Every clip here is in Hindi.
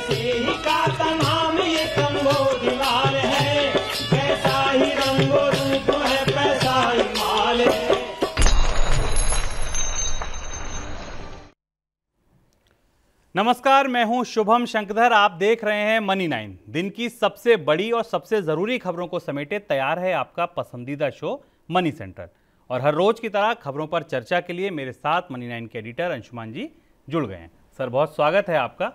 मसीहा का नाम ये कंबोजलाल है, कैसा ही रंगो रूप है, पैसा ही माल है। नमस्कार, मैं हूं शुभम शंकधर। आप देख रहे हैं मनी 9। दिन की सबसे बड़ी और सबसे जरूरी खबरों को समेटे तैयार है आपका पसंदीदा शो मनी सेंटर। और हर रोज की तरह खबरों पर चर्चा के लिए मेरे साथ मनी 9 के एडिटर अंशुमान जी जुड़ गए हैं। सर, बहुत स्वागत है आपका।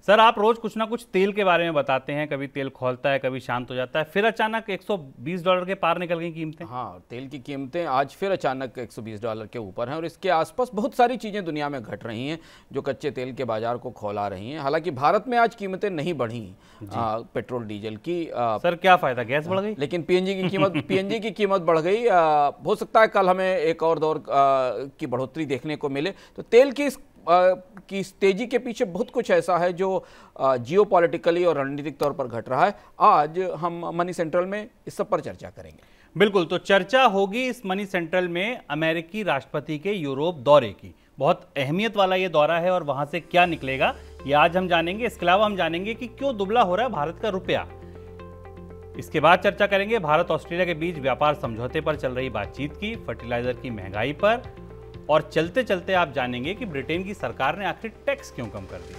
सर, आप रोज कुछ ना कुछ तेल के बारे में बताते हैं, कभी तेल खौलता है, कभी शांत हो जाता है, फिर अचानक $120 के पार निकल गई कीमतें। हाँ, तेल की कीमतें आज फिर अचानक $120 के ऊपर हैं और इसके आसपास बहुत सारी चीज़ें दुनिया में घट रही हैं जो कच्चे तेल के बाजार को खौला रही हैं। हालांकि भारत में आज कीमतें नहीं बढ़ी पेट्रोल डीजल की। सर, क्या फायदा, गैस बढ़ गई, लेकिन पीएनजी की कीमत बढ़ गई। हो सकता है कल हमें एक और दौर की बढ़ोतरी देखने को मिले। तो तेल की इस तेजी के पीछे बहुत कुछ ऐसा है जो जियोपॉलिटिकली और रणनीतिक तौर पर घट रहा है। आज हम मनी सेंट्रल में इस सब पर चर्चा करेंगे। बिल्कुल, तो चर्चा होगी इस मनी सेंट्रल में अमेरिकी राष्ट्रपति के यूरोप दौरे की। बहुत अहमियत वाला ये दौरा है और वहां से क्या निकलेगा ये आज हम जानेंगे। इसके अलावा हम जानेंगे कि क्यों दुबला हो रहा है भारत का रुपया। इसके बाद चर्चा करेंगे भारत ऑस्ट्रेलिया के बीच व्यापार समझौते पर चल रही बातचीत की, फर्टिलाइजर की महंगाई पर, और चलते चलते आप जानेंगे कि ब्रिटेन की सरकार ने आखिर टैक्स क्यों कम कर दिया।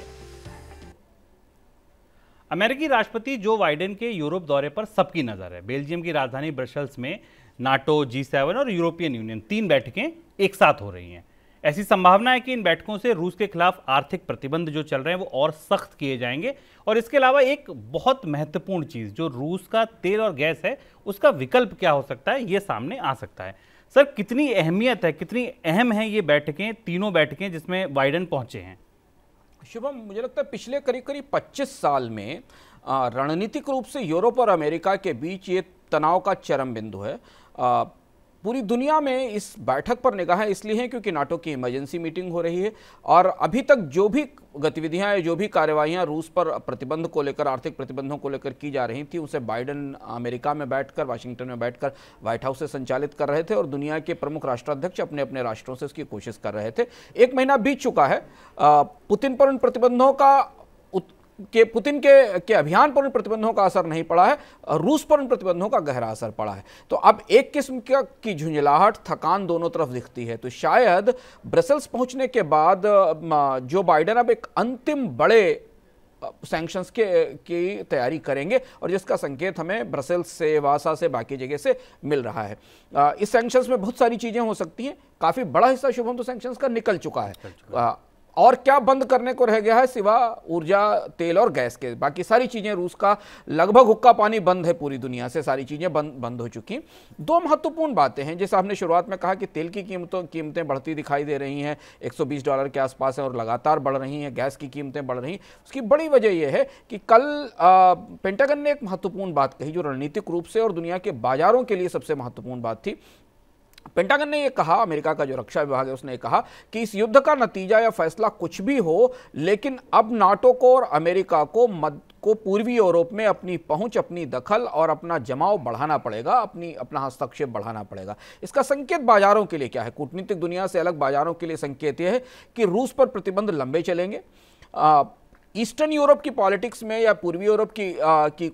अमेरिकी राष्ट्रपति जो बाइडेन के यूरोप दौरे पर सबकी नजर है। बेल्जियम की राजधानी ब्रसेल्स में नाटो, G7 और यूरोपियन यूनियन 3 बैठकें एक साथ हो रही हैं। ऐसी संभावना है कि इन बैठकों से रूस के खिलाफ आर्थिक प्रतिबंध जो चल रहे हैं वो और सख्त किए जाएंगे। और इसके अलावा एक बहुत महत्वपूर्ण चीज, जो रूस का तेल और गैस है, उसका विकल्प क्या हो सकता है, ये सामने आ सकता है। सर, कितनी अहमियत है, कितनी अहम है ये बैठकें, तीनों बैठकें जिसमें बाइडेन पहुंचे हैं? शुभम, मुझे लगता है पिछले करीब 25 साल में रणनीतिक रूप से यूरोप और अमेरिका के बीच ये तनाव का चरम बिंदु है। पूरी दुनिया में इस बैठक पर निगाहें इसलिए हैं क्योंकि नाटो की इमरजेंसी मीटिंग हो रही है और अभी तक जो भी गतिविधियां हैं, जो भी कार्यवाहियां रूस पर प्रतिबंध को लेकर, आर्थिक प्रतिबंधों को लेकर की जा रही थी, उसे बाइडेन अमेरिका में बैठकर, वाशिंगटन में बैठकर व्हाइट हाउस से संचालित कर रहे थे और दुनिया के प्रमुख राष्ट्राध्यक्ष अपने अपने राष्ट्रों से उसकी कोशिश कर रहे थे। 1 महीना बीत चुका है। पुतिन पर उन प्रतिबंधों का पुतिन के अभियान पर उन प्रतिबंधों का असर नहीं पड़ा है, रूस पर उन प्रतिबंधों का गहरा असर पड़ा है। तो अब एक किस्म की झुंझलाहट, थकान दोनों तरफ दिखती है। तो शायद ब्रसेल्स पहुंचने के बाद जो बाइडेन अब एक अंतिम बड़े सैंक्शंस की तैयारी करेंगे और जिसका संकेत हमें ब्रसेल्स से, वासा से, बाकी जगह से मिल रहा है। इस सैंक्शंस में बहुत सारी चीजें हो सकती हैं। काफी बड़ा हिस्सा शुभम तो सैंक्शंस का निकल चुका है। और क्या बंद करने को रह गया है सिवा ऊर्जा, तेल और गैस के? बाकी सारी चीजें, रूस का लगभग हुक्का पानी बंद है, पूरी दुनिया से सारी चीजें बंद हो चुकी। 2 महत्वपूर्ण बातें हैं। जैसे आपने शुरुआत में कहा कि तेल की कीमतें बढ़ती दिखाई दे रही हैं, $120 के आसपास है और लगातार बढ़ रही हैं। गैस की कीमतें बढ़ रही हैं। उसकी बड़ी वजह यह है कि कल पेंटागन ने एक महत्वपूर्ण बात कही जो रणनीतिक रूप से और दुनिया के बाजारों के लिए सबसे महत्वपूर्ण बात थी। पेंटागन ने यह कहा, अमेरिका का जो रक्षा विभाग है उसने कहा कि इस युद्ध का नतीजा या फैसला कुछ भी हो, लेकिन अब नाटो को और अमेरिका को पूर्वी यूरोप में अपनी पहुंच, अपनी दखल और अपना जमाव बढ़ाना पड़ेगा, अपना हस्तक्षेप बढ़ाना पड़ेगा। इसका संकेत बाजारों के लिए क्या है? कूटनीतिक दुनिया से अलग बाजारों के लिए संकेत यह है कि रूस पर प्रतिबंध लंबे चलेंगे। ईस्टर्न यूरोप की पॉलिटिक्स में या पूर्वी यूरोप की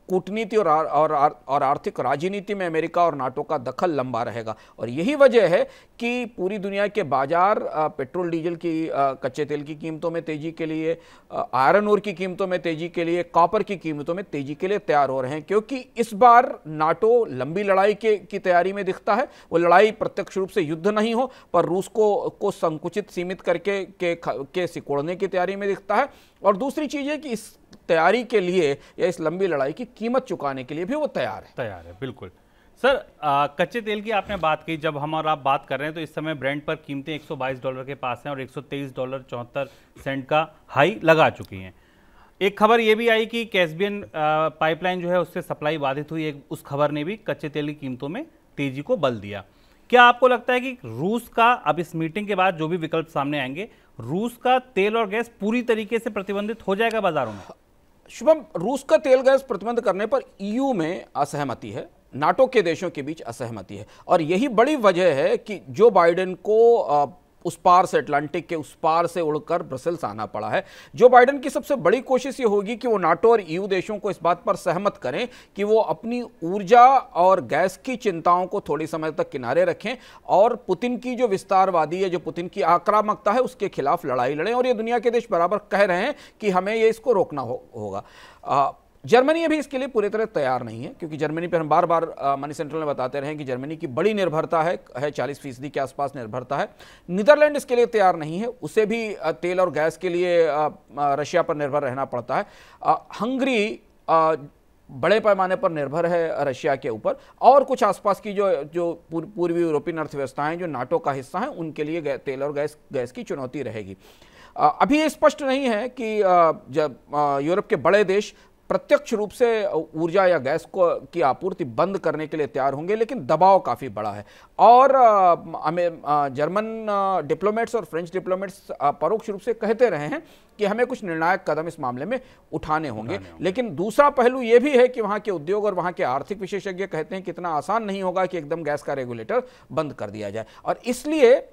कूटनीति और आर्थिक राजनीति में अमेरिका और नाटो का दखल लंबा रहेगा। और यही वजह है कि पूरी दुनिया के बाजार पेट्रोल डीजल की, कच्चे तेल की कीमतों में तेजी के लिए, आयरन ओर की कीमतों में तेजी के लिए, कॉपर की कीमतों में तेजी के लिए तैयार हो रहे हैं। क्योंकि इस बार नाटो लंबी लड़ाई की तैयारी में दिखता है। वो लड़ाई प्रत्यक्ष रूप से युद्ध नहीं हो, पर रूस को संकुचित, सीमित करके सिकोड़ने की तैयारी में दिखता है। और दूसरी चीज है कि इस तैयारी के लिए या इस लंबी लड़ाई की कीमत चुकाने के लिए भी वो तैयार है। बिल्कुल। सर, कच्चे तेल की आपने बात की। जब हम और आप बात कर रहे हैं तो इस समय ब्रेंट पर कीमतें $122 के पास हैं और $123.74 का हाई लगा चुकी हैं। एक खबर यह भी आई कि कैस्पियन पाइपलाइन जो है उससे सप्लाई बाधित हुई। उस खबर ने भी कच्चे तेल की कीमतों में तेजी को बल दिया। क्या आपको लगता है कि रूस का अब इस मीटिंग के बाद जो भी विकल्प सामने आएंगे, रूस का तेल और गैस पूरी तरीके से प्रतिबंधित हो जाएगा बाजारों में? शुभम, रूस का तेल गैस प्रतिबंध करने पर ईयू में असहमति है, नाटो के देशों के बीच असहमति है और यही बड़ी वजह है कि जो बाइडेन को उस पार से, अटलांटिक के उस पार से उड़कर ब्रसेल्स आना पड़ा है। जो बाइडेन की सबसे बड़ी कोशिश ये होगी कि वो नाटो और ईयू देशों को इस बात पर सहमत करें कि वो अपनी ऊर्जा और गैस की चिंताओं को थोड़ी समय तक किनारे रखें और पुतिन की जो विस्तारवादी है, जो पुतिन की आक्रामकता है, उसके खिलाफ लड़ाई लड़ें। और ये दुनिया के देश बराबर कह रहे हैं कि हमें ये इसको रोकना होगा। जर्मनी अभी इसके लिए पूरी तरह तैयार नहीं है, क्योंकि जर्मनी पर हम बार बार मनी सेंट्रल में बताते रहे कि जर्मनी की बड़ी निर्भरता है 40% के आसपास निर्भरता है। नीदरलैंड इसके लिए तैयार नहीं है, उसे भी तेल और गैस के लिए रशिया पर निर्भर रहना पड़ता है। हंगरी बड़े पैमाने पर निर्भर है रशिया के ऊपर, और कुछ आसपास की जो पूर्वी यूरोपियन अर्थव्यवस्थाएं जो नाटो का हिस्सा हैं, उनके लिए तेल और गैस की चुनौती रहेगी। अभी ये स्पष्ट नहीं है कि जब यूरोप के बड़े देश प्रत्यक्ष रूप से ऊर्जा या गैस की आपूर्ति बंद करने के लिए तैयार होंगे, लेकिन दबाव काफ़ी बड़ा है। और जर्मन डिप्लोमेट्स और फ्रेंच डिप्लोमेट्स परोक्ष रूप से कहते रहे हैं कि हमें कुछ निर्णायक कदम इस मामले में उठाने होंगे। लेकिन दूसरा पहलू यह भी है कि वहाँ के उद्योग और वहाँ के आर्थिक विशेषज्ञ कहते हैं कि इतना आसान नहीं होगा कि एकदम गैस का रेगुलेटर बंद कर दिया जाए। और इसलिए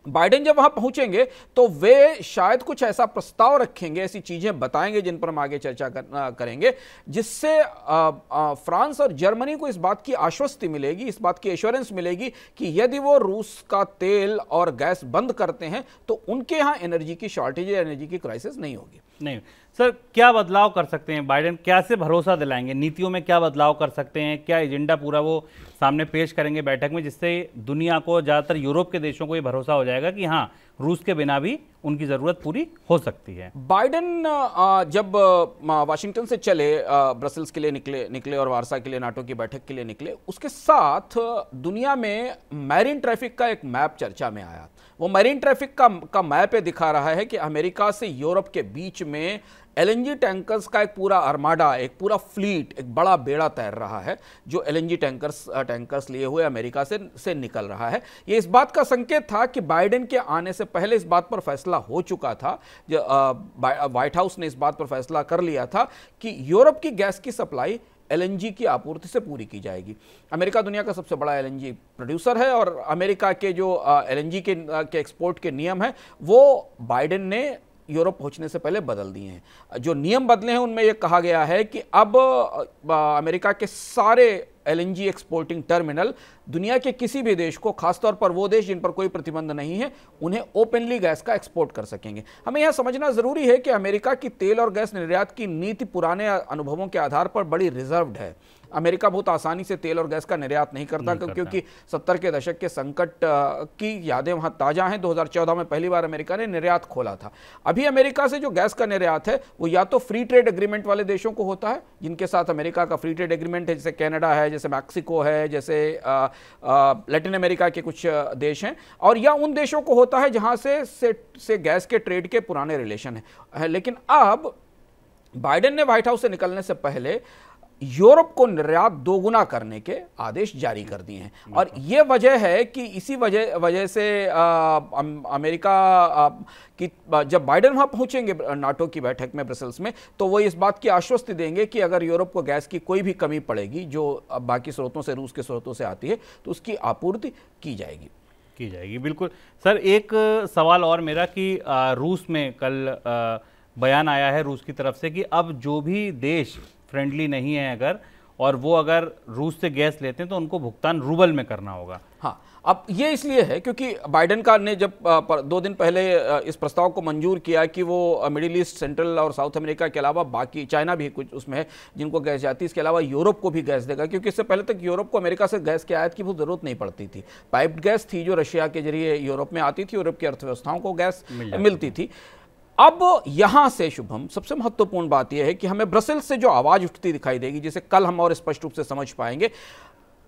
बाइडेन जब वहां पहुंचेंगे तो वे शायद कुछ ऐसा प्रस्ताव रखेंगे, ऐसी चीजें बताएंगे जिन पर हम आगे चर्चा करेंगे, जिससे फ्रांस और जर्मनी को इस बात की आश्वस्ति मिलेगी, इस बात की एश्योरेंस मिलेगी कि यदि वो रूस का तेल और गैस बंद करते हैं तो उनके यहां एनर्जी की शॉर्टेज या एनर्जी की क्राइसिस नहीं होगी। नहीं सर, क्या बदलाव कर सकते हैं बाइडेन? क्या से भरोसा दिलाएंगे? नीतियों में क्या बदलाव कर सकते हैं? क्या एजेंडा पूरा वो सामने पेश करेंगे बैठक में, जिससे दुनिया को, ज़्यादातर यूरोप के देशों को ये भरोसा हो जाएगा कि हाँ, रूस के बिना भी उनकी ज़रूरत पूरी हो सकती है? बाइडेन जब वाशिंगटन से चले, ब्रसेल्स के लिए निकले और वार्सा के लिए नाटो की बैठक के लिए निकले, उसके साथ दुनिया में मैरीन ट्रैफिक का एक मैप चर्चा में आया। वो मैरीन ट्रैफिक का मैप दिखा रहा है कि अमेरिका से यूरोप के बीच में एलएनजी टैंकर्स का एक पूरा आर्माडा, एक पूरा फ्लीट, एक बड़ा बेड़ा तैर रहा है, जो एलएनजी टैंकर्स लिए हुए अमेरिका से निकल रहा है। ये इस बात का संकेत था कि बाइडेन के आने से पहले इस बात पर फैसला हो चुका था, व्हाइट हाउस ने इस बात पर फैसला कर लिया था कि यूरोप की गैस की सप्लाई एलएनजी की आपूर्ति से पूरी की जाएगी। अमेरिका दुनिया का सबसे बड़ा एलएनजी प्रोड्यूसर है और अमेरिका के जो एलएनजी के एक्सपोर्ट के नियम हैं, वो बाइडेन ने यूरोप पहुंचने से पहले बदल दिए हैं। जो नियम बदले हैं उनमें यह कहा गया है कि अब अमेरिका के सारे एलएनजी एक्सपोर्टिंग टर्मिनल दुनिया के किसी भी देश को, खासतौर पर वो देश जिन पर कोई प्रतिबंध नहीं है, उन्हें ओपनली गैस का एक्सपोर्ट कर सकेंगे। हमें यह समझना जरूरी है कि अमेरिका की तेल और गैस निर्यात की नीति पुराने अनुभवों के आधार पर बड़ी रिजर्व्ड है। अमेरिका बहुत आसानी से तेल और गैस का निर्यात नहीं करता, क्योंकि 70 के दशक के संकट की यादें वहां ताजा हैं। 2014 में पहली बार अमेरिका ने निर्यात खोला था। अभी अमेरिका से जो गैस का निर्यात है वो या तो फ्री ट्रेड एग्रीमेंट वाले देशों को होता है, जिनके साथ अमेरिका का फ्री ट्रेड एग्रीमेंट है, जैसे कनाडा है, जैसे मैक्सिको है, जैसे लैटिन अमेरिका के कुछ देश हैं, और या उन देशों को होता है जहां से गैस के ट्रेड के पुराने रिलेशन है। लेकिन अब बाइडेन ने व्हाइट हाउस से निकलने से पहले यूरोप को निर्यात दोगुना करने के आदेश जारी कर दिए हैं। और यह वजह है कि इसी वजह से अमेरिका की जब बाइडेन वहां पहुंचेंगे नाटो की बैठक में ब्रसेल्स में, तो वो इस बात की आश्वस्ति देंगे कि अगर यूरोप को गैस की कोई भी कमी पड़ेगी जो बाकी स्रोतों से, रूस के स्रोतों से आती है, तो उसकी आपूर्ति की जाएगी। बिल्कुल सर, एक सवाल और मेरा कि रूस में कल बयान आया है रूस की तरफ से कि अब जो भी देश फ्रेंडली नहीं है अगर वो अगर रूस से गैस लेते हैं तो उनको भुगतान रूबल में करना होगा। हाँ, अब ये इसलिए है क्योंकि बाइडेन का ने जब 2 दिन पहले इस प्रस्ताव को मंजूर किया कि वो मिडिल ईस्ट, सेंट्रल और साउथ अमेरिका के अलावा बाकी, चाइना भी कुछ उसमें है जिनको गैस जाती है, इसके अलावा यूरोप को भी गैस देगा, क्योंकि इससे पहले तक यूरोप को अमेरिका से गैस के आयात की बहुत जरूरत नहीं पड़ती थी। पाइप्ड गैस थी जो रशिया के जरिए यूरोप में आती थी, यूरोप की अर्थव्यवस्थाओं को गैस मिलती थी। अब यहां से शुभम सबसे महत्वपूर्ण बात यह है कि हमें ब्रसेल्स से जो आवाज उठती दिखाई देगी, जिसे कल हम और स्पष्ट रूप से समझ पाएंगे,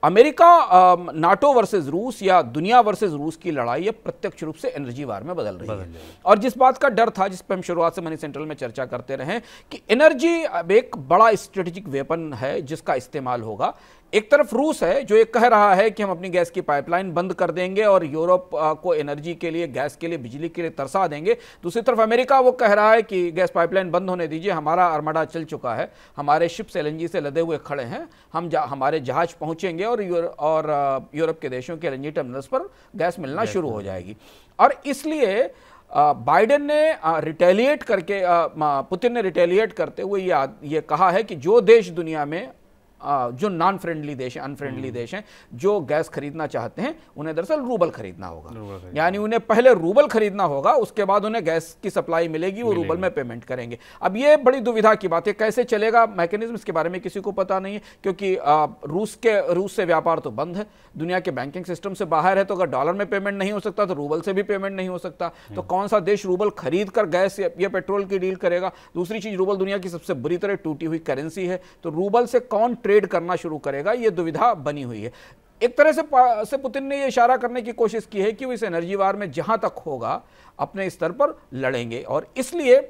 अमेरिका नाटो वर्सेस रूस या दुनिया वर्सेस रूस की लड़ाई अब प्रत्यक्ष रूप से एनर्जी वार में बदल रही है। और जिस बात का डर था, जिस पर हम शुरुआत से मनी सेंट्रल में चर्चा करते रहे कि एनर्जी अब एक बड़ा स्ट्रेटेजिक वेपन है जिसका इस्तेमाल होगा एक तरफ रूस है जो ये कह रहा है कि हम अपनी गैस की पाइपलाइन बंद कर देंगे और यूरोप को एनर्जी के लिए, गैस के लिए, बिजली के लिए तरसा देंगे। दूसरी तरफ अमेरिका वो कह रहा है कि गैस पाइपलाइन बंद होने दीजिए, हमारा आर्मडा चल चुका है, हमारे शिप्स एलएनजी से लदे हुए खड़े हैं, हमारे जहाज पहुंचेंगे और यूरोप के देशों के एलएनजी टर्मिनल्स पर गैस मिलना शुरू हो जाएगी। और इसलिए बाइडेन ने रिटेलिएट करके, पुतिन ने रिटेलिएट करते हुए ये कहा है कि जो देश दुनिया में जो नॉन फ्रेंडली देश हैं, अनफ्रेंडली देश हैं, जो गैस खरीदना चाहते हैं, उन्हें दरअसल रूबल खरीदना होगा। यानी उन्हें पहले रूबल खरीदना होगा, उसके बाद उन्हें गैस की सप्लाई मिलेगी, वो रूबल में पेमेंट करेंगे। अब ये बड़ी दुविधा की बात है, कैसे चलेगा मैकेनिज्म, इसके बारे में किसी को पता नहीं है, क्योंकि रूस से व्यापार तो बंद है, दुनिया के बैंकिंग सिस्टम से बाहर है, तो अगर डॉलर में पेमेंट नहीं हो सकता तो रूबल से भी पेमेंट नहीं हो सकता। तो कौन सा देश रूबल खरीद कर गैस या पेट्रोल की डील करेगा? दूसरी चीज, रूबल दुनिया की सबसे बुरी तरह टूटी हुई करेंसी है, तो रूबल से कौन ट्रेड करना शुरू करेगा? ये दुविधा बनी हुई है। एक तरह से पुतिन ने ये इशारा करने की कोशिश की है कि वो इस एनर्जी वार में जहां तक होगा अपने स्तर पर लड़ेंगे, और इसलिए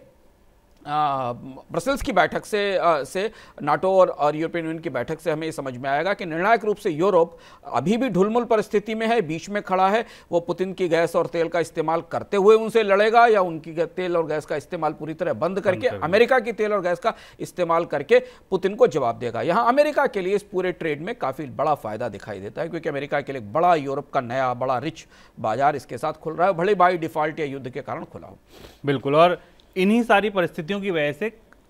ब्रसेल्स की बैठक से नाटो और यूरोपियन यूनियन की बैठक से हमें समझ में आएगा कि निर्णायक रूप से यूरोप अभी भी ढुलमुल परिस्थिति में है, बीच में खड़ा है। वो पुतिन की गैस और तेल का इस्तेमाल करते हुए उनसे लड़ेगा, या उनकी तेल और गैस का इस्तेमाल पूरी तरह बंद करके अमेरिका की तेल और गैस का इस्तेमाल करके पुतिन को जवाब देगा। यहाँ अमेरिका के लिए इस पूरे ट्रेड में काफी बड़ा फायदा दिखाई देता है, क्योंकि अमेरिका के लिए बड़ा यूरोप का नया बड़ा रिच बाजार इसके साथ खुल रहा है, भले बाई डिफॉल्ट या युद्ध के कारण खुला हो। बिल्कुल, और इन्हीं सारी परिस्थितियों की वजह से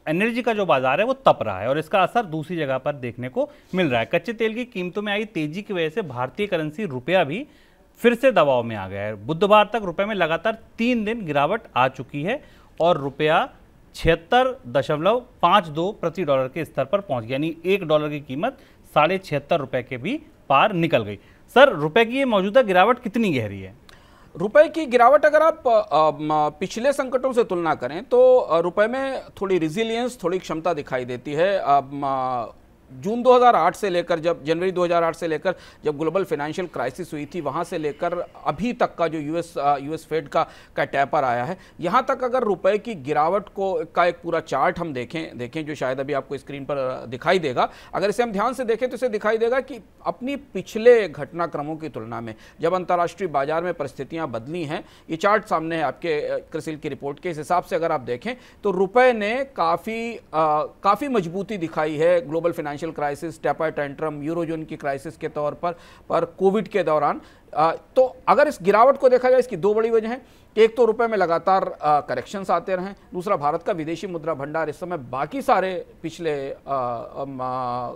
एनर्जी का जो बाजार है वो तप रहा है, और इसका असर दूसरी जगह पर देखने को मिल रहा है। कच्चे तेल की कीमतों में आई तेजी की वजह से भारतीय करेंसी रुपया भी फिर से दबाव में आ गया है। बुधवार तक रुपए में लगातार 3 दिन गिरावट आ चुकी है और रुपया 76.52 प्रति डॉलर के स्तर पर पहुंच गया, यानी $1 की कीमत ₹76.5 के भी पार निकल गई। सर, रुपए की ये मौजूदा गिरावट कितनी गहरी है? रुपए की गिरावट अगर आप पिछले संकटों से तुलना करें तो रुपए में थोड़ी रिजिलियंस, थोड़ी क्षमता दिखाई देती है। जून 2008 से लेकर, जब जनवरी 2008 से लेकर जब ग्लोबल फाइनेंशियल क्राइसिस हुई थी, वहाँ से लेकर अभी तक का जो यूएस फेड का टैपर आया है, यहाँ तक अगर रुपए की गिरावट का एक पूरा चार्ट हम देखें जो शायद अभी आपको स्क्रीन पर दिखाई देगा, अगर इसे हम ध्यान से देखें तो इसे दिखाई देगा कि अपनी पिछले घटनाक्रमों की तुलना में जब अंतर्राष्ट्रीय बाजार में परिस्थितियाँ बदली हैं, ये चार्ट सामने है आपके क्रिसिल की रिपोर्ट के, इस हिसाब से अगर आप देखें तो रुपए ने काफ़ी मजबूती दिखाई है global financial crisis, taper tantrum, eurozone की क्राइसिस के तौर पर कोविड के दौरान। तो अगर इस गिरावट को देखा जाए, इसकी 2 बड़ी वजह हैं। एक तो रुपए में लगातार करेक्शंस आते रहे, दूसरा भारत का विदेशी मुद्रा भंडार इस समय बाकी सारे पिछले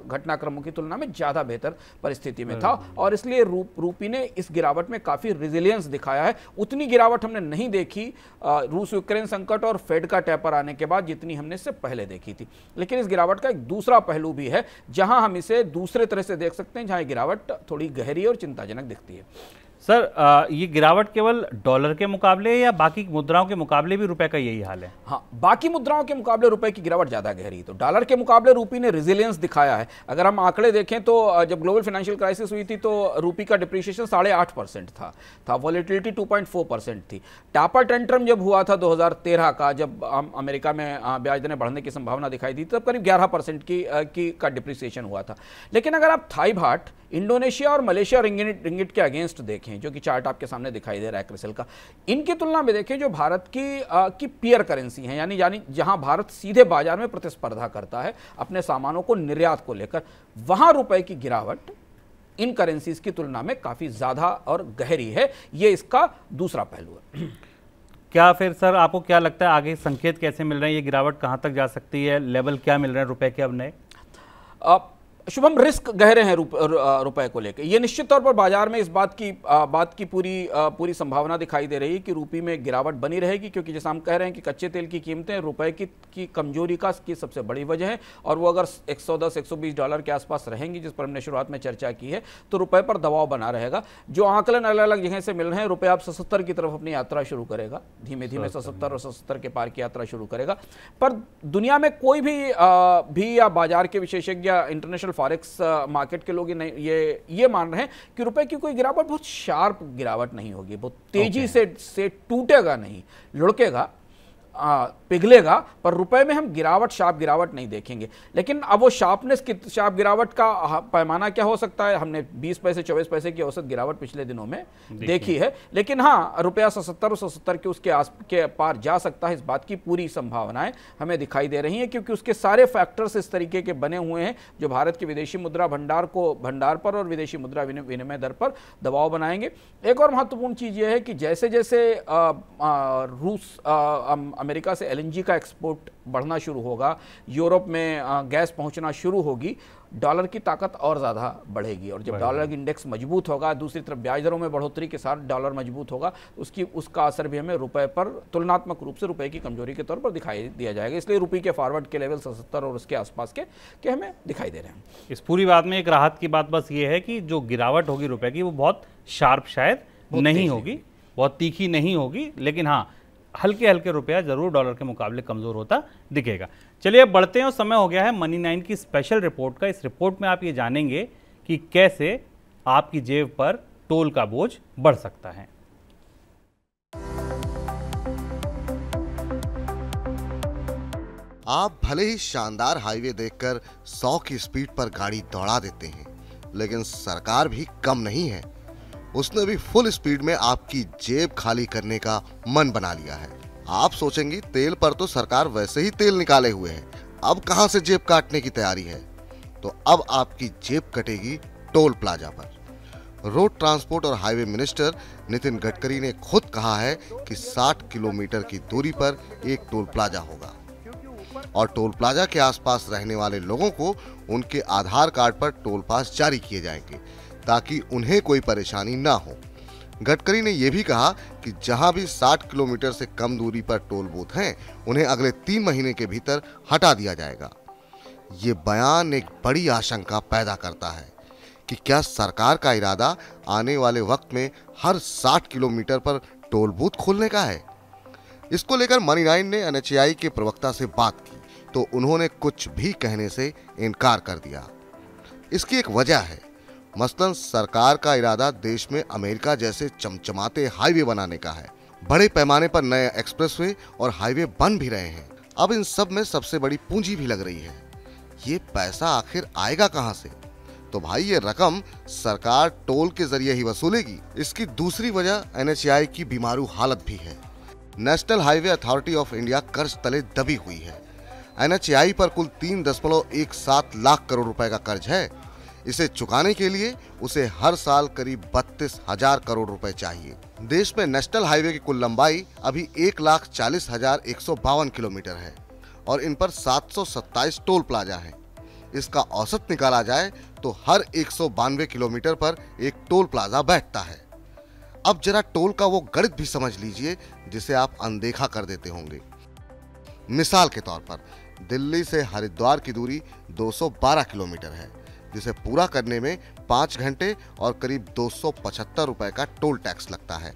घटनाक्रमों की तुलना में ज़्यादा बेहतर परिस्थिति में था, और इसलिए रूपी ने इस गिरावट में काफ़ी रिजिलियंस दिखाया है। उतनी गिरावट हमने नहीं देखी रूस यूक्रेन संकट और फेड का टैपर आने के बाद जितनी हमने इससे पहले देखी थी। लेकिन इस गिरावट का एक दूसरा पहलू भी है, जहां हम इसे दूसरे तरह से देख सकते हैं, जहां गिरावट थोड़ी गहरी और चिंताजनक दिखती है। सर, ये गिरावट केवल डॉलर के मुकाबले या बाकी मुद्राओं के मुकाबले भी रुपए का यही हाल है? हाँ, बाकी मुद्राओं के मुकाबले रुपए की गिरावट ज्यादा गहरी, तो डॉलर के मुकाबले रूपी ने रिजिलियंस दिखाया है। अगर हम आंकड़े देखें तो जब ग्लोबल फाइनेंशियल क्राइसिस हुई थी तो रूपी का डिप्रिसिएशन 8.5% था, वॉलेटिलिटी 2.4% थी। टापर टेंट्रम जब हुआ था 2013 का, जब अमेरिका में ब्याज दरें बढ़ने की संभावना दिखाई दी, तब करीब 11% का डिप्रिसिएशन हुआ था। लेकिन अगर आप थाई बाट, इंडोनेशिया और मलेशिया रिंगिट के अगेंस्ट देखें, जो कि चार्ट आपके सामने दिखाई दे रहा है क्रिसिल का, इनकी तुलना में देखें जो भारत की पीयर करेंसी हैं, यानी जहां भारत सीधे बाजार में प्रतिस्पर्धा करता है अपने सामानों को निर्यात को लेकर, वहां रुपए की गिरावट इन करेंसीज की तुलना में काफी ज्यादा और गहरी है। ये इसका दूसरा पहलू है। क्या फिर सर, आपको क्या लगता है आगे संकेत कैसे मिल रहे हैं? ये गिरावट कहां तक जा सकती है? लेवल क्या मिल रहे हैं रुपए के अब नए? शुभम, रिस्क गहरे हैं रुपए को लेकर। ये निश्चित तौर पर बाजार में इस बात की पूरी संभावना दिखाई दे रही है कि रूपी में गिरावट बनी रहेगी, क्योंकि जैसे हम कह रहे हैं कि कच्चे तेल की कीमतें रुपए की कमजोरी की सबसे बड़ी वजह है, और वो अगर $110-120 के आसपास रहेंगी, जिस पर हमने शुरुआत में चर्चा की है, तो रुपए पर दबाव बना रहेगा। जो आंकलन अलग अलग जगह से मिल रहे हैं, रुपए आप 77 की तरफ अपनी यात्रा शुरू करेगा, धीमे धीमे 77 और 77 के पार की यात्रा शुरू करेगा। पर दुनिया में कोई भी या बाजार के विशेषज्ञ या इंटरनेशनल फॉरेक्स मार्केट के लोग ये मान रहे हैं कि रुपए की कोई गिरावट बहुत शार्प गिरावट नहीं होगी, बहुत तेजी से टूटेगा नहीं, लुढ़केगा। पिघलेगा, पर रुपए में हम गिरावट, शार्प गिरावट नहीं देखेंगे। लेकिन अब वो शार्पनेस की, शार्प गिरावट का पैमाना क्या हो सकता है? हमने 20 पैसे 24 पैसे की औसत गिरावट पिछले दिनों में देखी है, लेकिन हाँ, रुपया 170 के उसके के पार जा सकता है, इस बात की पूरी संभावनाएं हमें दिखाई दे रही हैं, क्योंकि उसके सारे फैक्टर्स इस तरीके के बने हुए हैं जो भारत के विदेशी मुद्रा भंडार पर और विदेशी मुद्रा विनिमय दर पर दबाव बनाएंगे। एक और महत्वपूर्ण चीज यह है कि जैसे जैसे रूस अमेरिका से एलएनजी का एक्सपोर्ट बढ़ना शुरू होगा, यूरोप में गैस पहुंचना शुरू होगी, डॉलर की ताकत और ज़्यादा बढ़ेगी। और जब डॉलर की इंडेक्स मजबूत होगा, दूसरी तरफ ब्याज दरों में बढ़ोतरी के साथ डॉलर मजबूत होगा, उसका असर भी हमें रुपए पर तुलनात्मक रूप से रुपए की कमजोरी के तौर पर दिखाई दिया जाएगा। इसलिए रुपये के फॉरवर्ड के लेवल 77 और उसके आसपास के हमें दिखाई दे रहे हैं। इस पूरी बात में एक राहत की बात बस ये है कि जो गिरावट होगी रुपए की वो बहुत शार्प शायद नहीं होगी, बहुत तीखी नहीं होगी, लेकिन हाँ, हल्के हल्के रुपया जरूर डॉलर के मुकाबले कमजोर होता दिखेगा। चलिए अब बढ़ते हैं और समय हो गया है मनी 9 की स्पेशल रिपोर्ट का। इस रिपोर्ट में आप ये जानेंगे कि कैसे आपकी जेब पर टोल का बोझ बढ़ सकता है। आप भले ही शानदार हाईवे देखकर 100 की स्पीड पर गाड़ी दौड़ा देते हैं, लेकिन सरकार भी कम नहीं है। उसने भी फुल स्पीड में आपकी जेब खाली करने का मन बना लिया है। आप सोचेंगी तेल पर तो सरकार वैसे ही तेल निकाले हुए है, अब कहां से जेब काटने की तैयारी है? तो अब आपकी जेब कटेगी टोल प्लाजा पर। रोड ट्रांसपोर्ट और हाईवे मिनिस्टर नितिन गडकरी ने खुद कहा है कि 60 किलोमीटर की दूरी पर एक टोल प्लाजा होगा और टोल प्लाजा के आसपास रहने वाले लोगों को उनके आधार कार्ड पर टोल पास जारी किए जाएंगे ताकि उन्हें कोई परेशानी ना हो। गडकरी ने यह भी कहा कि जहां भी 60 किलोमीटर से कम दूरी पर टोल बूथ हैं, उन्हें अगले 3 महीने के भीतर हटा दिया जाएगा। ये बयान एक बड़ी आशंका पैदा करता है कि क्या सरकार का इरादा आने वाले वक्त में हर 60 किलोमीटर पर टोल बूथ खोलने का है? इसको लेकर मनी 9 ने एनएचएआई के प्रवक्ता से बात की तो उन्होंने कुछ भी कहने से इनकार कर दिया। इसकी एक वजह है, मसलन सरकार का इरादा देश में अमेरिका जैसे चमचमाते हाईवे बनाने का है। बड़े पैमाने पर नए एक्सप्रेसवे और हाईवे बन भी रहे हैं। अब इन सब में सबसे बड़ी पूंजी भी लग रही है। ये पैसा आखिर आएगा कहां से? तो भाई ये रकम सरकार टोल के जरिए ही वसूलेगी। इसकी दूसरी वजह एनएचएआई की बीमारू हालत भी है। National highway authority of India कर्ज तले दबी हुई है। एनएचएआई पर कुल 3.17 लाख करोड़ रुपए का कर्ज है। इसे चुकाने के लिए उसे हर साल करीब 32,000 करोड़ रुपए चाहिए। देश में नेशनल हाईवे की कुल लंबाई अभी 1,40,152 किलोमीटर है और इन पर 727 टोल प्लाजा हैं। इसका औसत निकाला जाए तो हर 192 किलोमीटर पर एक टोल प्लाजा बैठता है। अब जरा टोल का वो गणित भी समझ लीजिए जिसे आप अनदेखा कर देते होंगे। मिसाल के तौर पर दिल्ली से हरिद्वार की दूरी 212 किलोमीटर है, जिसे पूरा करने में 5 घंटे और करीब 275 रुपए का टोल टैक्स लगता है।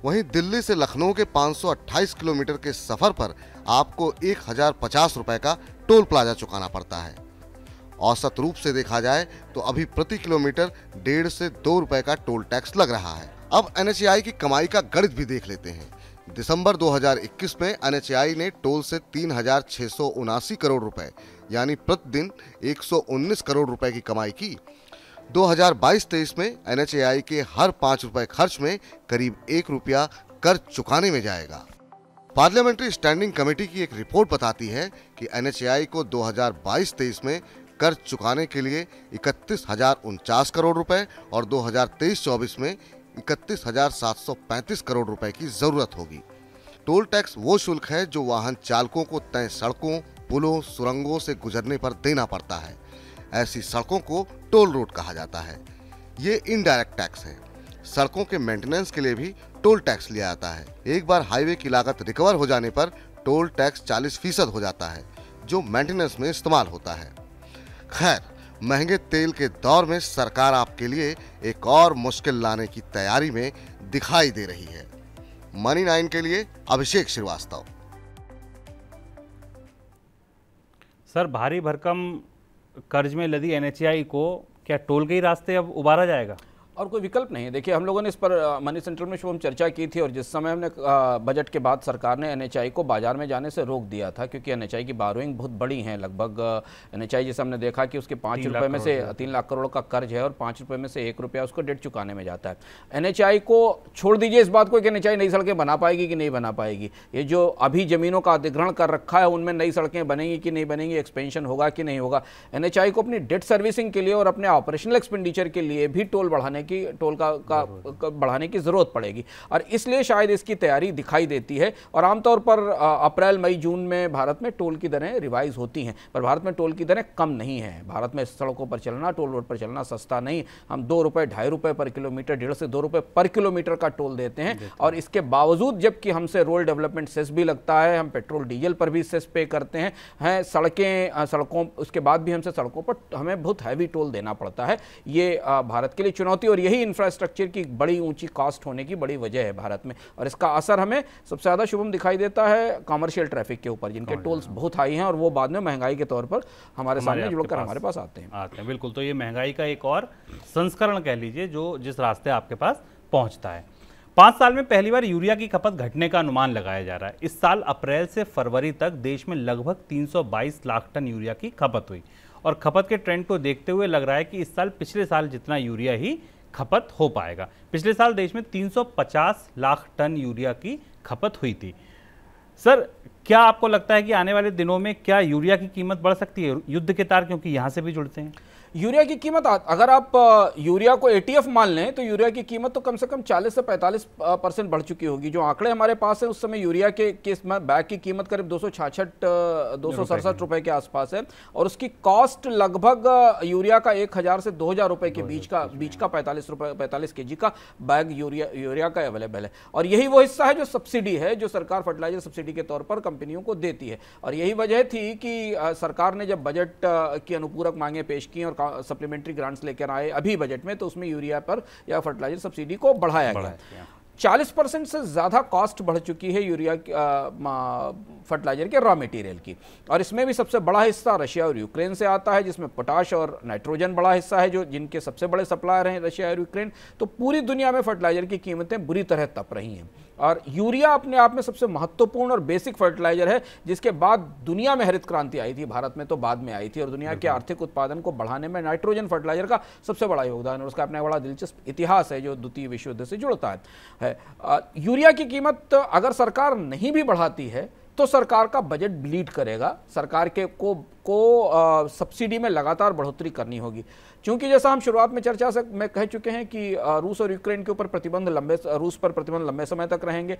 वहीं दिल्ली से लखनऊ के 528 किलोमीटर के सफर पर आपको 1050 रुपए का टोल प्लाजा चुकाना पड़ता है। औसत रूप से देखा जाए तो अभी प्रति किलोमीटर 1.5 से 2 रुपए का टोल टैक्स लग रहा है। अब एनएचएआई की कमाई का गणित भी देख लेते हैं। दिसंबर 2021 में एनएचएआई ने टोल से 3,679 करोड़ रुपए यानी प्रतिदिन 119 करोड़ रुपए की कमाई की। 2022-23 में एनएचएआई के हर 5 रुपए खर्च में करीब 1 रुपया कर चुकाने में जाएगा। पार्लियामेंट्री स्टैंडिंग कमेटी की एक रिपोर्ट बताती है कि एनएचएआई को 2022-23 में कर चुकाने के लिए 31,049 करोड़ रुपए और 2023-24 में 31,735 करोड़ रुपए की जरूरत होगी। टोल टैक्स वो शुल्क है जो वाहन चालकों को तय सड़कों, पुलों, सुरंगों से गुजरने पर देना पड़ता है। ऐसी सड़कों को टोल रोड कहा जाता है। ये इनडायरेक्ट टैक्स है। सड़कों के मेंटेनेंस के लिए भी टोल टैक्स लिया जाता है। एक बार हाईवे की लागत रिकवर हो जाने पर टोल टैक्स 40% हो जाता है, जो मेंटेनेंस में इस्तेमाल होता है। खैर, महंगे तेल के दौर में सरकार आपके लिए एक और मुश्किल लाने की तैयारी में दिखाई दे रही है। मनी 9 के लिए अभिषेक श्रीवास्तव। सर, भारी भरकम कर्ज में लदी एनएचएआई को क्या टोल के ही रास्ते अब उबारा जाएगा? और कोई विकल्प नहीं है। देखिए, हम लोगों ने इस पर मनी सेंट्रल में शुभम चर्चा की थी, और जिस समय हमने बजट के बाद सरकार ने एनएचआई को बाजार में जाने से रोक दिया था, क्योंकि एनएचआई की बारोइंग बहुत बड़ी है। लगभग एनएचआई जैसे हमने देखा कि उसके 5 रुपये में से 3 लाख करोड़ का कर्ज है, और 5 रुपये में से 1 रुपया उसको डेट चुकाने में जाता है। एनएचआई को छोड़ दीजिए इस बात को कि एनएचआई नई सड़कें बना पाएगी कि नहीं बना पाएगी, ये जो अभी जमीनों का अधिग्रहण कर रखा है उनमें नई सड़कें बनेंगी कि नहीं बनेंगी, एक्सपेंशन होगा कि नहीं होगा। एनएचआई को अपनी डेट सर्विसिंग के लिए और अपने ऑपरेशनल एक्सपेंडिचर के लिए भी टोल बढ़ाने की जरूरत पड़ेगी, और इसलिए शायद इसकी तैयारी दिखाई देती है। और आमतौर पर अप्रैल मई जून में भारत में टोल की दरें रिवाइज होती हैं, पर भारत में टोल की दरें कम नहीं है। भारत में सड़कों पर चलना, टोल रोड पर चलना सस्ता नहीं। हम 2 रुपये 2.5 रुपये पर किलोमीटर, 1.5 से 2 रुपये पर किलोमीटर का टोल देते हैं, और इसके बावजूद जबकि हमसे रोड डेवलपमेंट सेस भी लगता है, हम पेट्रोल डीजल पर भी सेस पे करते हैं सड़कों उसके बाद भी हमसे सड़कों पर हमें बहुत हैवी टोल देना पड़ता है। ये भारत के लिए चुनौती, और यही इंफ्रास्ट्रक्चर की बड़ी ऊंची कॉस्ट होने की बड़ी वजह है भारत में। और इसका असर हमें सबसे ज़्यादा शुभम दिखाई देता है कमर्शियल ट्रैफिक के ऊपर, जिनके टोल्स बहुत हाई हैं, और वो बाद में महंगाई के तौर पर हमारे सामने जुड़कर हमारे पास आते हैं। बिल्कुल, तो ये महंगाई का एक और संस्करण कह लीजिए जो जिस रास्ते आपके पास पहुंचता है। 5 साल में पहली बार यूरिया की खपत घटने का अनुमान लगाया जा रहा है। इस साल अप्रैल से फरवरी तक देश में लगभग 322 लाख टन यूरिया की खपत हुई, और खपत के ट्रेंड को देखते हुए लग रहा है कि इस साल पिछले साल जितना यूरिया ही खपत हो पाएगा। पिछले साल देश में 350 लाख टन यूरिया की खपत हुई थी। सर, क्या आपको लगता है कि आने वाले दिनों में क्या यूरिया की कीमत बढ़ सकती है? युद्ध के तार क्योंकि यहाँ से भी जुड़ते हैं। यूरिया की कीमत, अगर आप यूरिया को एटीएफ मान लें तो यूरिया की कीमत तो कम से कम 40 से 45% बढ़ चुकी होगी। जो आंकड़े हमारे पास है उस समय यूरिया के बैग की कीमत करीब 267 रुपए के आसपास है, और उसकी कॉस्ट लगभग यूरिया का 1000 से 2000 रुपए के बीच का 45 केजी का बैग यूरिया का अवेलेबल है। और यही वो हिस्सा है जो सब्सिडी है, जो सरकार फर्टिलाइजर सब्सिडी के तौर पर कंपनियों को देती है। और यही वजह थी कि सरकार ने जब बजट की अनुपूरक मांगें पेश की और सप्लीमेंट्री ग्रांट्स लेकर आए अभी बजट में, तो उसमें यूरिया पर या फर्टिलाइजर सब्सिडी को बढ़ाया गया। 40% से ज़्यादा कॉस्ट बढ़ चुकी है यूरिया फर्टिलाइजर के रॉ मटेरियल की, और इसमें भी सबसे बड़ा हिस्सा रशिया और यूक्रेन से आता है, जिसमें पोटाश और नाइट्रोजन बड़ा हिस्सा है, जो जिनके सबसे बड़े सप्लायर हैं रशिया और यूक्रेन। तो पूरी दुनिया में फर्टिलाइजर की कीमतें बुरी तरह तप रही हैं, और यूरिया अपने आप में सबसे महत्वपूर्ण और बेसिक फर्टिलाइजर है, जिसके बाद दुनिया में हरित क्रांति आई थी, भारत में तो बाद में आई थी। और दुनिया के आर्थिक उत्पादन को बढ़ाने में नाइट्रोजन फर्टिलाइजर का सबसे बड़ा योगदान, और उसका अपना बड़ा दिलचस्प इतिहास है जो द्वितीय विश्व युद्ध से जुड़ता है। यूरिया की कीमत अगर सरकार नहीं भी बढ़ाती है तो सरकार का बजट ब्लीड करेगा। सरकार के को सब्सिडी में लगातार बढ़ोतरी करनी होगी, क्योंकि जैसा हम शुरुआत में चर्चा से में कह चुके हैं कि रूस और यूक्रेन के ऊपर रूस पर प्रतिबंध लंबे समय तक रहेंगे।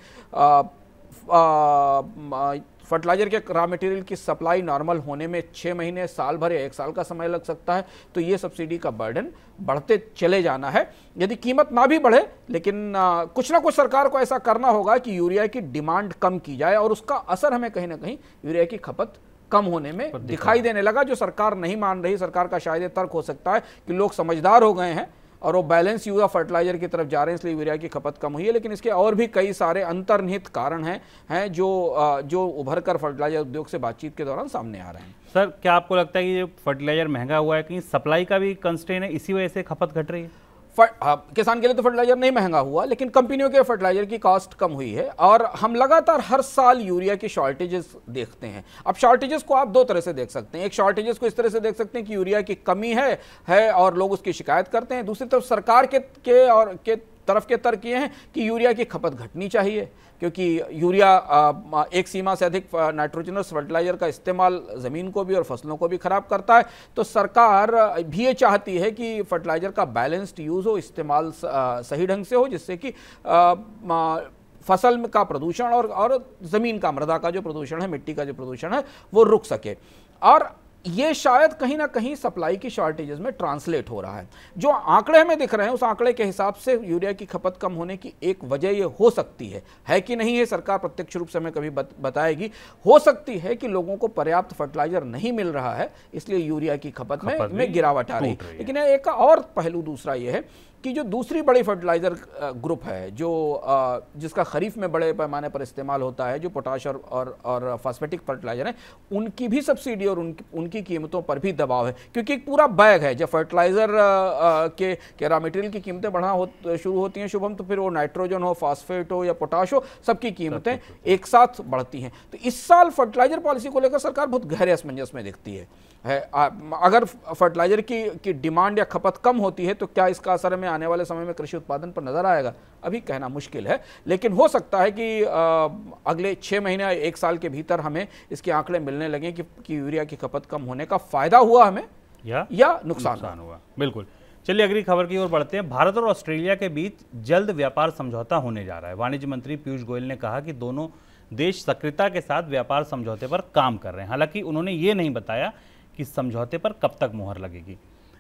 फर्टिलाइजर के रॉ मटेरियल की सप्लाई नॉर्मल होने में 6 महीने, साल भर या 1 साल का समय लग सकता है। तो ये सब्सिडी का बर्डन बढ़ते चले जाना है, यदि कीमत ना भी बढ़े, लेकिन कुछ ना कुछ सरकार को ऐसा करना होगा कि यूरिया की डिमांड कम की जाए, और उसका असर हमें कहीं ना कहीं यूरिया की खपत कम होने में दिखाई देने लगा, जो सरकार नहीं मान रही। सरकार का शायद तर्क हो सकता है कि लोग समझदार हो गए हैं और वो बैलेंस यूज ऑफ फर्टिलाइजर की तरफ जा रहे हैं, इसलिए यूरिया की खपत कम हुई है। लेकिन इसके और भी कई सारे अंतर्निहित कारण हैं जो उभर कर फर्टिलाइजर उद्योग से बातचीत के दौरान सामने आ रहे हैं। सर, क्या आपको लगता है कि ये फर्टिलाइजर महंगा हुआ है, कहीं सप्लाई का भी कंस्ट्रेन है, इसी वजह से खपत घट रही है? किसान के लिए तो फर्टिलाइजर नहीं महंगा हुआ, लेकिन कंपनियों के फर्टिलाइजर की कॉस्ट कम हुई है, और हम लगातार हर साल यूरिया की शॉर्टेजेस देखते हैं। अब शॉर्टेजेस को आप 2 तरह से देख सकते हैं। एक शॉर्टेजेस को इस तरह से देख सकते हैं कि यूरिया की कमी है और लोग उसकी शिकायत करते हैं। दूसरी तरफ सरकार के तरफ के तर्क ये हैं कि यूरिया की खपत घटनी चाहिए, क्योंकि यूरिया एक सीमा से अधिक नाइट्रोजनस फर्टिलाइजर का इस्तेमाल ज़मीन को भी और फसलों को भी खराब करता है। तो सरकार भी ये चाहती है कि फर्टिलाइजर का बैलेंस्ड यूज़ हो, इस्तेमाल सही ढंग से हो, जिससे कि फसल का प्रदूषण और ज़मीन का, मृदा का जो प्रदूषण है, मिट्टी का जो प्रदूषण है, वो रुक सके। और ये शायद कहीं ना कहीं सप्लाई की शॉर्टेजेस में ट्रांसलेट हो रहा है। जो आंकड़े हमें दिख रहे हैं उस आंकड़े के हिसाब से यूरिया की खपत कम होने की एक वजह ये हो सकती है कि नहीं है, सरकार प्रत्यक्ष रूप से हमें कभी बताएगी। हो सकती है कि लोगों को पर्याप्त फर्टिलाइजर नहीं मिल रहा है, इसलिए यूरिया की खपत में गिरावट आ रही है। लेकिन एक और पहलू दूसरा ये है कि जो दूसरी बड़ी फर्टिलाइज़र ग्रुप है जो जिसका खरीफ में बड़े पैमाने पर इस्तेमाल होता है, जो पोटाश और फास्फेटिक फर्टिलाइज़र है, उनकी भी सब्सिडी और उनकी कीमतों पर भी दबाव है, क्योंकि एक पूरा बैग है। जब फर्टिलाइज़र के रॉ मटेरियल की कीमतें बढ़ना शुरू होती हैं शुभम, तो फिर वो नाइट्रोजन हो, फास्फेट हो या पोटाश हो, सबकी कीमतें एक साथ बढ़ती हैं। तो इस साल फर्टिलाइज़र पॉलिसी को लेकर सरकार बहुत गहरे असमंजस में दिखती है। अगर फर्टिलाइजर की डिमांड या खपत कम होती है तो क्या इसका असर हमें आने वाले समय में कृषि उत्पादन पर नजर आएगा, अभी कहना मुश्किल है। लेकिन हो सकता है कि अगले 6 महीने या 1 साल के भीतर हमें इसके आंकड़े मिलने लगे कि यूरिया की खपत कम होने का फायदा हुआ हमें या नुकसान हुआ। बिल्कुल। चलिए अगली खबर की ओर बढ़ते हैं। भारत और ऑस्ट्रेलिया के बीच जल्द व्यापार समझौता होने जा रहा है। वाणिज्य मंत्री पीयूष गोयल ने कहा कि दोनों देश सक्रियता के साथ व्यापार समझौते पर काम कर रहे हैं। हालांकि उन्होंने ये नहीं बताया कि समझौते पर कब तक मुहर लगेगी।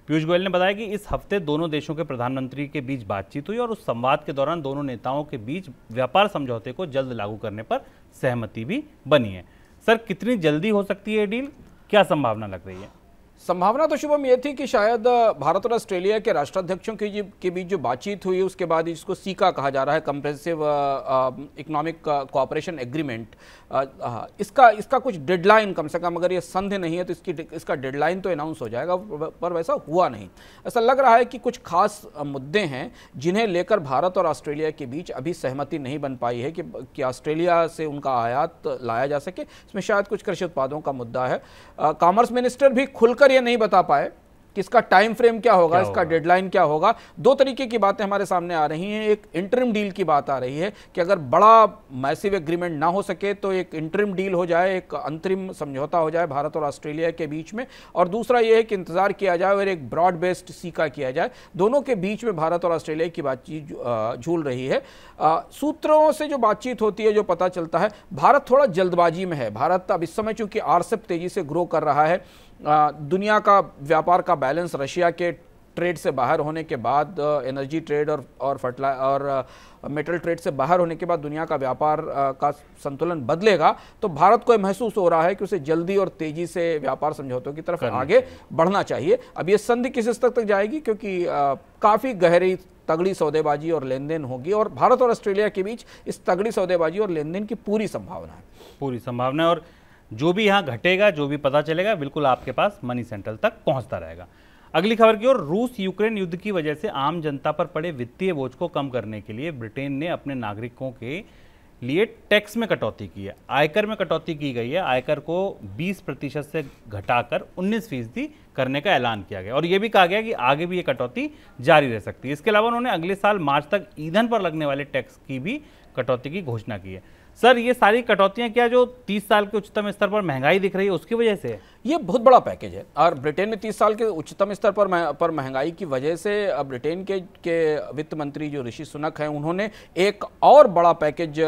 पीयूष गोयल ने बताया कि इस हफ्ते दोनों देशों के प्रधानमंत्री के बीच बातचीत हुई और उस संवाद के दौरान दोनों नेताओं के बीच व्यापार समझौते को जल्द लागू करने पर सहमति भी बनी है। सर, कितनी जल्दी हो सकती है डील, क्या संभावना लग रही है? संभावना तो शुभम ये थी कि शायद भारत और ऑस्ट्रेलिया के राष्ट्राध्यक्षों के बीच जो बातचीत हुई उसके बाद इसको सीका कहा जा रहा है, कंप्रेहेंसिव इकोनॉमिक कोऑपरेशन एग्रीमेंट, इसका कुछ डेडलाइन कम से कम अगर ये संधि नहीं है तो इसका डेडलाइन तो अनाउंस हो जाएगा, पर वैसा हुआ नहीं। ऐसा लग रहा है कि कुछ खास मुद्दे हैं जिन्हें लेकर भारत और ऑस्ट्रेलिया के बीच अभी सहमति नहीं बन पाई है कि ऑस्ट्रेलिया से उनका आयात लाया जा सके। इसमें शायद कुछ कृषि उत्पादों का मुद्दा है। कॉमर्स मिनिस्टर भी खुलकर ये नहीं बता पाए कि इसका टाइम फ्रेम क्या होगा, इसका डेडलाइन क्या होगा। दो तरीके की बातें हमारे सामने आ रही हैं। एक इंटरिम डील की बात आ रही है कि अगर बड़ा मैसिव एग्रीमेंट ना हो सके तो एक इंटरिम डील हो जाए, एक अंतरिम समझौता हो जाए भारत और ऑस्ट्रेलिया के बीच में। और दूसरा ये है कि इंतजार किया जाए और एक ब्रॉड बेस्ड सीका किया जाए। दोनों के बीच में भारत और ऑस्ट्रेलिया की बातचीत झूल रही है। सूत्रों से जो बातचीत होती है, जो पता चलता है, भारत थोड़ा जल्दबाजी में है। भारत अब इस समय चूंकि आरसेप तेजी से ग्रो कर रहा है, दुनिया का व्यापार का बैलेंस रशिया के ट्रेड से बाहर होने के बाद, एनर्जी ट्रेड और मेटल ट्रेड से बाहर होने के बाद दुनिया का व्यापार का संतुलन बदलेगा। तो भारत को महसूस हो रहा है कि उसे जल्दी और तेजी से व्यापार समझौतों की तरफ आगे बढ़ना चाहिए। अब ये संधि किस स्तर तक जाएगी, क्योंकि काफ़ी गहरी तगड़ी सौदेबाजी और लेन देन होगी और भारत और ऑस्ट्रेलिया के बीच इस तगड़ी सौदेबाजी और लेन देन की पूरी संभावना है। पूरी संभावना है और जो भी यहाँ घटेगा, जो भी पता चलेगा, बिल्कुल आपके पास मनी सेंट्रल तक पहुँचता रहेगा। अगली खबर की ओर, रूस यूक्रेन युद्ध की वजह से आम जनता पर पड़े वित्तीय बोझ को कम करने के लिए ब्रिटेन ने अपने नागरिकों के लिए टैक्स में कटौती की है। आयकर में कटौती की गई है। आयकर को 20% से घटाकर 19% करने का ऐलान किया गया और यह भी कहा गया कि आगे भी ये कटौती जारी रह सकती है। इसके अलावा उन्होंने अगले साल मार्च तक ईंधन पर लगने वाले टैक्स की भी कटौती की घोषणा की है। सर, ये सारी कटौतियां क्या जो 30 साल के उच्चतम स्तर पर महंगाई दिख रही है उसकी वजह से है? ये बहुत बड़ा पैकेज है और ब्रिटेन में 30 साल के उच्चतम स्तर पर महंगाई की वजह से ब्रिटेन के वित्त मंत्री जो ऋषि सुनक हैं, उन्होंने एक और बड़ा पैकेज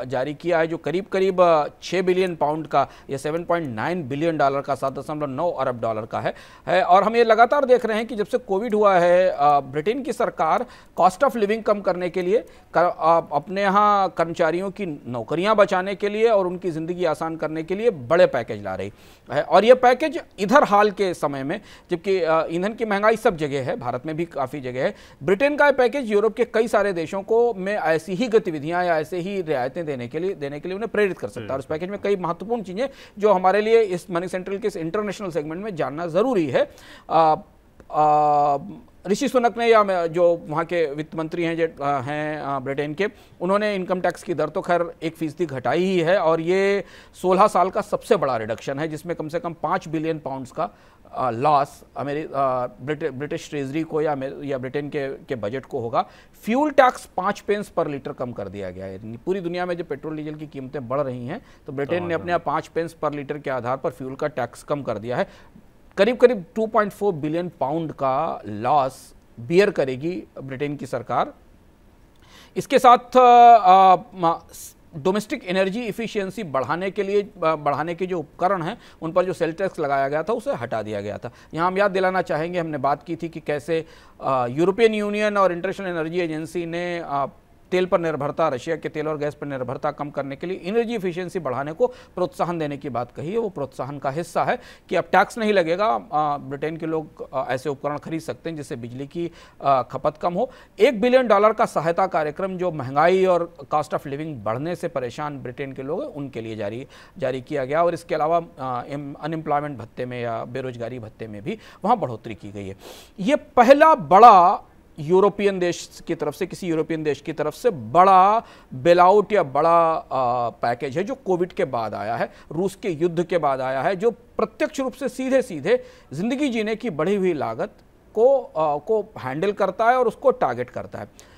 जारी किया है जो करीब 6 बिलियन पाउंड का या 7.9 बिलियन डॉलर का, 7.9 अरब डॉलर का है। और हम ये लगातार देख रहे हैं कि जब से कोविड हुआ है, ब्रिटेन की सरकार कॉस्ट ऑफ लिविंग कम करने के लिए, अपने यहाँ कर्मचारियों की नौकरियां बचाने के लिए और उनकी ज़िंदगी आसान करने के लिए बड़े पैकेज ला रही है। और ये पैकेज इधर हाल के समय में, जबकि ईंधन की महंगाई सब जगह है, भारत में भी काफ़ी जगह है, ब्रिटेन का पैकेज यूरोप के कई सारे देशों को में ऐसी ही गतिविधियां या ऐसे ही रियायतें देने के लिए उन्हें प्रेरित कर सकता है। और उस पैकेज में कई महत्वपूर्ण चीज़ें जो हमारे लिए इस मनी सेंट्रल के इस इंटरनेशनल सेगमेंट में जानना ज़रूरी है। ऋषि सुनक ने, या जो वहाँ के वित्त मंत्री हैं ब्रिटेन के, उन्होंने इनकम टैक्स की दर तो खैर 1% घटाई ही है और ये 16 साल का सबसे बड़ा रिडक्शन है, जिसमें कम से कम 5 बिलियन पाउंड्स का लॉस ब्रिटिश ट्रेजरी को या ब्रिटेन के बजट को होगा। फ्यूल टैक्स 5 पेंस पर लीटर कम कर दिया गया है। पूरी दुनिया में जो पेट्रोल डीजल की कीमतें बढ़ रही हैं, तो ब्रिटेन ने अपने 5 पेंस पर लीटर के आधार पर फ्यूल का टैक्स कम कर दिया है। करीब 2.4 बिलियन पाउंड का लॉस बियर करेगी ब्रिटेन की सरकार। इसके साथ डोमेस्टिक एनर्जी इफिशियंसी बढ़ाने के जो उपकरण हैं उन पर जो सेल टैक्स लगाया गया था उसे हटा दिया गया था। यहाँ हम याद दिलाना चाहेंगे, हमने बात की थी कि कैसे यूरोपियन यूनियन और इंटरनेशनल एनर्जी एजेंसी ने तेल पर निर्भरता, रशिया के तेल और गैस पर निर्भरता कम करने के लिए एनर्जी एफिशिएंसी बढ़ाने को प्रोत्साहन देने की बात कही है। वो प्रोत्साहन का हिस्सा है कि अब टैक्स नहीं लगेगा, ब्रिटेन के लोग ऐसे उपकरण खरीद सकते हैं जिससे बिजली की खपत कम हो। $1 बिलियन का सहायता कार्यक्रम जो महंगाई और कॉस्ट ऑफ लिविंग बढ़ने से परेशान ब्रिटेन के लोग हैं उनके लिए जारी किया गया। और इसके अलावा अनएम्प्लॉयमेंट भत्ते में या बेरोजगारी भत्ते में भी वहाँ बढ़ोतरी की गई है। ये पहला बड़ा यूरोपियन देश की तरफ से, किसी यूरोपियन देश की तरफ से बड़ा बेलआउट या बड़ा पैकेज है जो कोविड के बाद आया है, रूस के युद्ध के बाद आया है, जो प्रत्यक्ष रूप से सीधे सीधे जिंदगी जीने की बढ़ी हुई लागत को हैंडल करता है और उसको टारगेट करता है।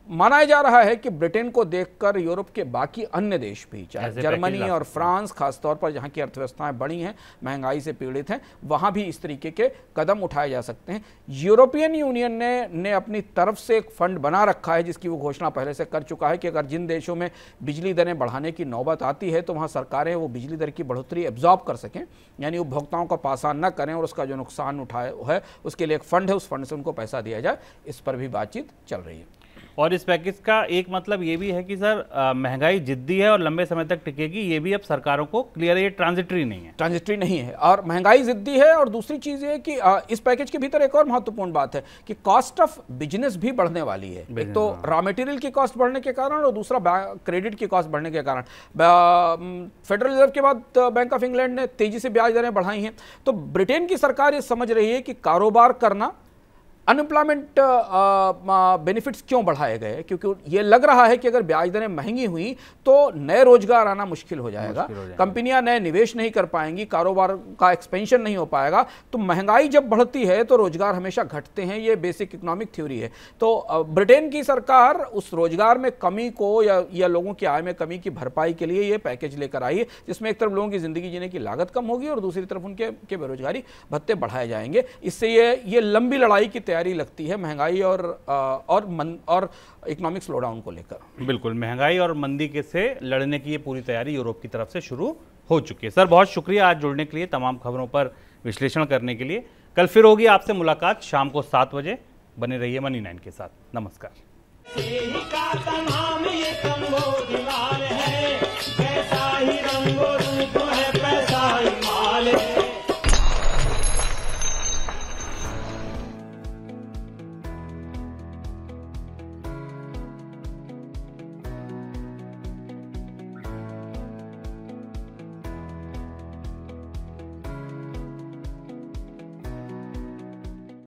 माना जा रहा है कि ब्रिटेन को देखकर यूरोप के बाकी अन्य देश भी, चाहे जर्मनी और फ्रांस, खासतौर पर जहां की अर्थव्यवस्थाएं बड़ी हैं, महंगाई से पीड़ित हैं, वहां भी इस तरीके के कदम उठाए जा सकते हैं। यूरोपियन यूनियन ने अपनी तरफ से एक फंड बना रखा है जिसकी वो घोषणा पहले से कर चुका है कि अगर जिन देशों में बिजली दरें बढ़ाने की नौबत आती है तो वहाँ सरकारें वो बिजली दर की बढ़ोतरी एब्जॉर्ब कर सकें, यानी उपभोक्ताओं को पास ऑन न करें और उसका जो नुकसान उठाए है उसके लिए एक फंड है, उस फंड से उनको पैसा दिया जाए। इस पर भी बातचीत चल रही है। और इस पैकेज का एक मतलब ये भी है कि सर महंगाई जिद्दी है और लंबे समय तक टिकेगी, ये भी अब सरकारों को क्लियर है, ये ट्रांजिटरी नहीं है। ट्रांजिटरी नहीं है और महंगाई जिद्दी है। और दूसरी चीज ये कि इस पैकेज के भीतर एक और महत्वपूर्ण बात है कि कॉस्ट ऑफ बिजनेस भी बढ़ने वाली है। एक तो रॉ मटेरियल की कॉस्ट बढ़ने के कारण और दूसरा क्रेडिट की कॉस्ट बढ़ने के कारण। फेडरल रिजर्व के बाद बैंक ऑफ इंग्लैंड ने तेजी से ब्याज दरें बढ़ाई हैं। तो ब्रिटेन की सरकार ये समझ रही है कि कारोबार करना, अनएम्प्लॉयमेंट बेनिफिट्स क्यों बढ़ाए गए, क्योंकि ये लग रहा है कि अगर ब्याज दरें महंगी हुई तो नए रोजगार आना मुश्किल हो जाएगा, कंपनियां नए निवेश नहीं कर पाएंगी, कारोबार का एक्सपेंशन नहीं हो पाएगा। तो महंगाई जब बढ़ती है तो रोजगार हमेशा घटते हैं, ये बेसिक इकोनॉमिक थ्योरी है। तो ब्रिटेन की सरकार उस रोजगार में कमी को या लोगों की आय में कमी की भरपाई के लिए ये पैकेज लेकर आई है, जिसमें एक तरफ लोगों की जिंदगी जीने की लागत कम होगी और दूसरी तरफ उनके बेरोजगारी भत्ते बढ़ाए जाएंगे। इससे ये लंबी लड़ाई की तैयारी लगती है महंगाई और इकोनॉमिक स्लोडाउन को लेकर। बिल्कुल, महंगाई और मंदी के से लड़ने की ये पूरी तैयारी यूरोप की तरफ से शुरू हो चुकी है। सर बहुत शुक्रिया आज जुड़ने के लिए, तमाम खबरों पर विश्लेषण करने के लिए। कल फिर होगी आपसे मुलाकात शाम को 7 बजे। बने रहिए मनी 9 के साथ। नमस्कार।